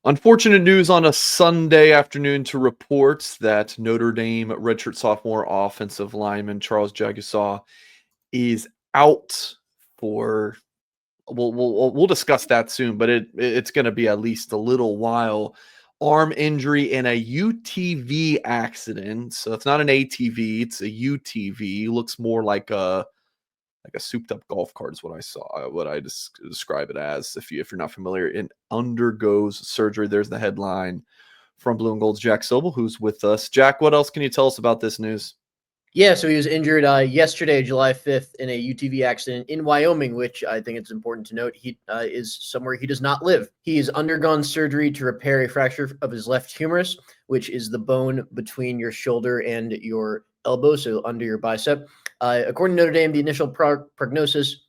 Unfortunate news on a Sunday afternoon to report that Notre Dame redshirt sophomore offensive lineman Charles Jagusah is out for. We'll discuss that soon, but it's going to be at least a little while. Arm injury in a UTV accident, so it's not an ATV; it's a UTV. Looks more like a souped up golf cart is what I saw, what I describe it as. If you're not familiar, and undergoes surgery. There's the headline from Blue and Gold's Jack Soble, who's with us. Jack, what else can you tell us about this news? Yeah, so he was injured yesterday, July 5th, in a UTV accident in Wyoming, which I think it's important to note he is somewhere he does not live. He has undergone surgery to repair a fracture of his left humerus, which is the bone between your shoulder and your elbow, so under your bicep. According to Notre Dame, the initial prognosis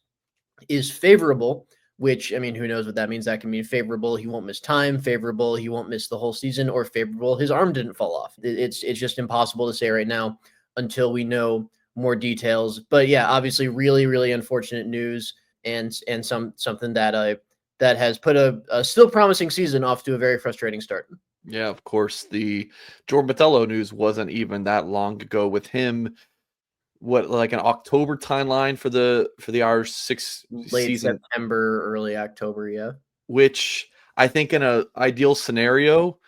is favorable, which, I mean, who knows what that means? That can mean favorable, he won't miss time, favorable, he won't miss the whole season, or favorable, his arm didn't fall off. It's just impossible to say right now until we know more details. But yeah, obviously, really, really unfortunate news, and something that that has put a still promising season off to a very frustrating start. Yeah, of course. The Jordan Botelho news wasn't even that long ago with him. What, like an October timeline for the Irish six Late season, September, early October, yeah. which I think in a ideal scenario,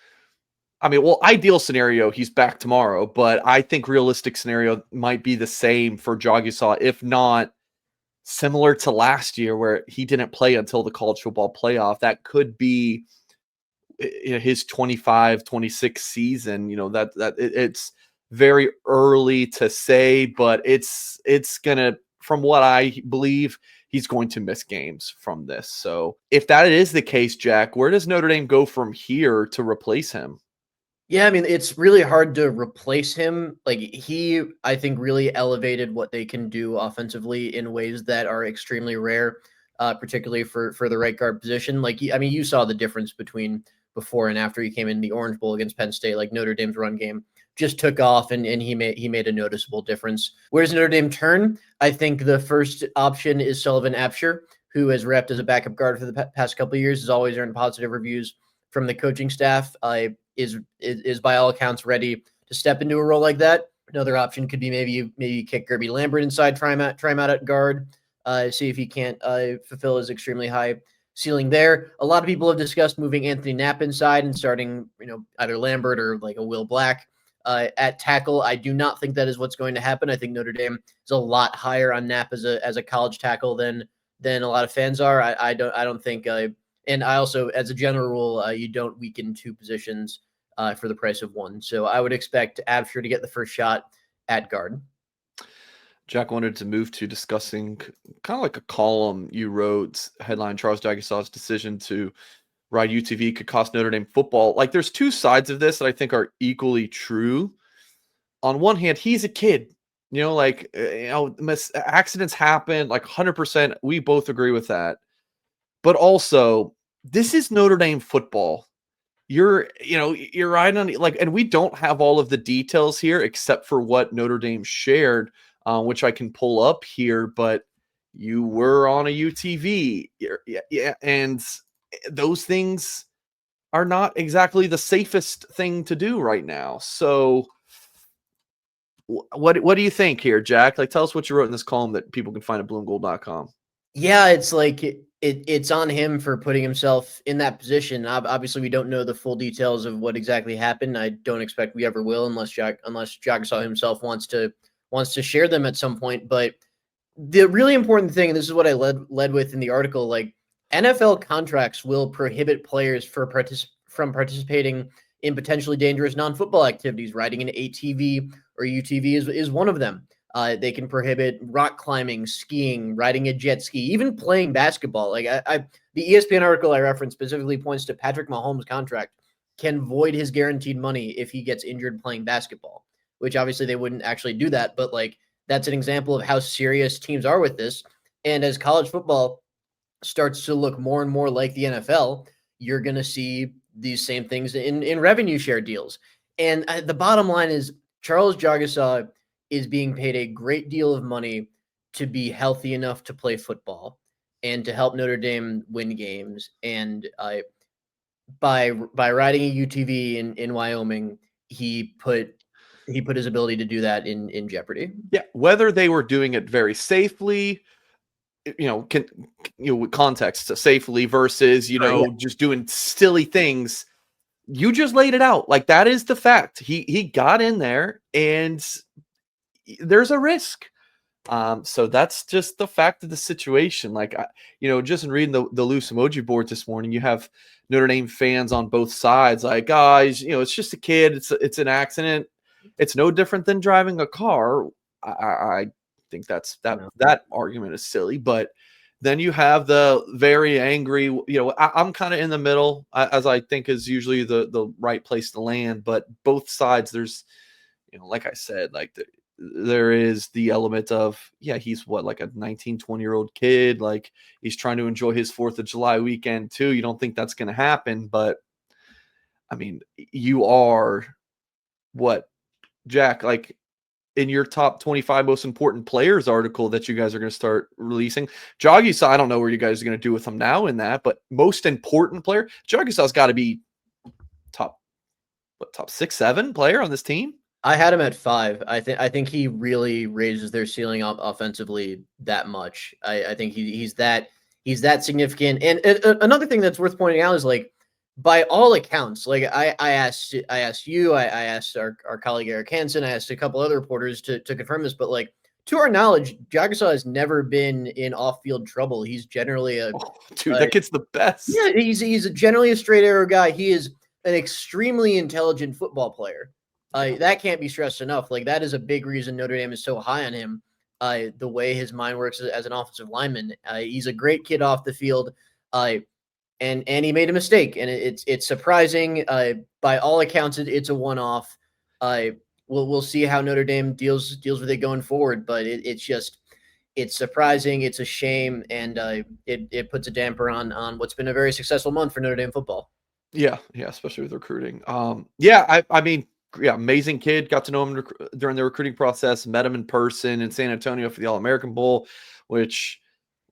ideal scenario, he's back tomorrow, but I think realistic scenario might be the same for Jagusah, if not similar to last year where he didn't play until the college football playoff. That could be his 25-26 season. It's very early to say, but it's gonna, from what I believe, he's going to miss games from this. So if that is the case, Jack, where does Notre Dame go from here to replace him? Yeah, I mean, it's really hard to replace him. Like, he, I think, really elevated what they can do offensively in ways that are extremely rare, particularly for the right guard position. Like, I mean, you saw the difference between before and after he came in the Orange Bowl against Penn State. Like, Notre Dame's run game just took off, and he made a noticeable difference. Where does Notre Dame turn? I think the first option is Sullivan Absher, who has repped as a backup guard for the past couple of years, has always earned positive reviews from the coaching staff. Is by all accounts ready to step into a role like that. Another option could be maybe kick Gerby Lambert inside, try him out at guard, see if he can't fulfill his extremely high ceiling there. A lot of people have discussed moving Anthony Knapp inside and starting, either Lambert or like a Will Black at tackle. I do not think that is what's going to happen. I think Notre Dame is a lot higher on Knapp as a college tackle than a lot of fans are. I don't think. And I also, as a general rule, you don't weaken two positions for the price of one. So I would expect Absher to get the first shot at guard. Jack wanted to move to discussing kind of like a column you wrote, headline Charles Jagusah's decision to ride UTV could cost Notre Dame football. Like, there's two sides of this that I think are equally true. On one hand, he's a kid. Accidents happen, like 100%. We both agree with that. But also, this is Notre Dame football. You're right on, like, and we don't have all of the details here except for what Notre Dame shared, which I can pull up here. But you were on a UTV, yeah, and those things are not exactly the safest thing to do right now. So, what do you think here, Jack? Like, tell us what you wrote in this column that people can find at blueandgold.com. Yeah, it's like it's on him for putting himself in that position. Obviously, we don't know the full details of what exactly happened. I don't expect we ever will, unless Jagusah himself wants to share them at some point. But the really important thing, and this is what I led with in the article, like, NFL contracts will prohibit players from participating in potentially dangerous non-football activities. Riding an ATV or UTV is one of them. They can prohibit rock climbing, skiing, riding a jet ski, even playing basketball. Like, the ESPN article I referenced specifically points to Patrick Mahomes' contract can void his guaranteed money if he gets injured playing basketball, which obviously they wouldn't actually do that. But like, that's an example of how serious teams are with this. And as college football starts to look more and more like the NFL, you're going to see these same things in revenue share deals. And the bottom line is Charles Jagusah is being paid a great deal of money to be healthy enough to play football and to help Notre Dame win games. And by riding a UTV in Wyoming, he put his ability to do that in jeopardy. Yeah, whether they were doing it very safely, with context, safely versus, Sure, yeah. just doing silly things. You just laid it out. Like, that is the fact. He got in there, and there's a risk. So that's just the fact of the situation. Like, just in reading the loose emoji board this morning, you have Notre Dame fans on both sides. Like, guys, it's just a kid. It's an accident. It's no different than driving a car. I think that argument is silly. But then you have the very angry. I'm kind of in the middle, as I think is usually the right place to land. But both sides, there's, like I said, like there is the element of, yeah, he's what, like a 19, 20-year-old kid. Like, he's trying to enjoy his 4th of July weekend too. You don't think that's going to happen, but I mean, you are what, Jack, like, in your top 25 most important players article that you guys are going to start releasing. Jagusah, I don't know where you guys are going to do with him now in that, but most important player, Jagusah's got to be top 6, 7 player on this team. I had him at 5. I think he really raises their ceiling up offensively that much. I think he's that significant. And another thing that's worth pointing out is, like, by all accounts, like I asked you, I asked our colleague Eric Hansen, I asked a couple other reporters to confirm this, but, like, to our knowledge, Jagusah has never been in off-field trouble. He's generally Dude, that kid's the best. yeah, he's generally a straight arrow guy. He is an extremely intelligent football player. That can't be stressed enough. Like, that is a big reason Notre Dame is so high on him. The way his mind works as an offensive lineman. He's a great kid off the field. And he made a mistake, and it's surprising. By all accounts, it's a one-off. We'll see how Notre Dame deals with it going forward. But it's surprising. It's a shame, and it puts a damper on what's been a very successful month for Notre Dame football. Yeah, especially with recruiting. Yeah, I mean, yeah, amazing kid. Got to know him during the recruiting process. Met him in person in San Antonio for the All-American Bowl, which,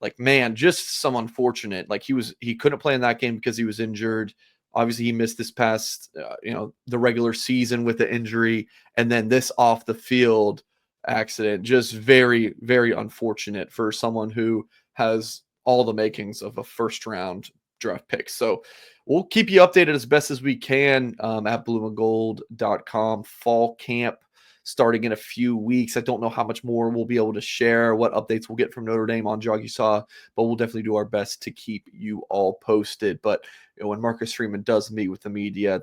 like, man, just some unfortunate. Like, he couldn't play in that game because he was injured. Obviously, he missed this past, the regular season with the injury, and then this off the field accident. Just very, very unfortunate for someone who has all the makings of a first-round draft pick. So we'll keep you updated as best as we can at blueandgold.com. Fall camp starting in a few weeks. I don't know how much more we'll be able to share, what updates we'll get from Notre Dame on Jagusah, but we'll definitely do our best to keep you all posted. But when Marcus Freeman does meet with the media,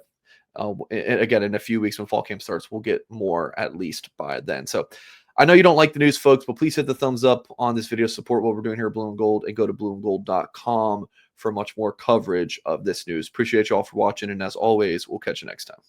again, in a few weeks when fall camp starts, we'll get more at least by then. So I know you don't like the news, folks, but please hit the thumbs up on this video, support what we're doing here at Blue and Gold, and go to blueandgold.com for much more coverage of this news. Appreciate you all for watching, and as always, we'll catch you next time.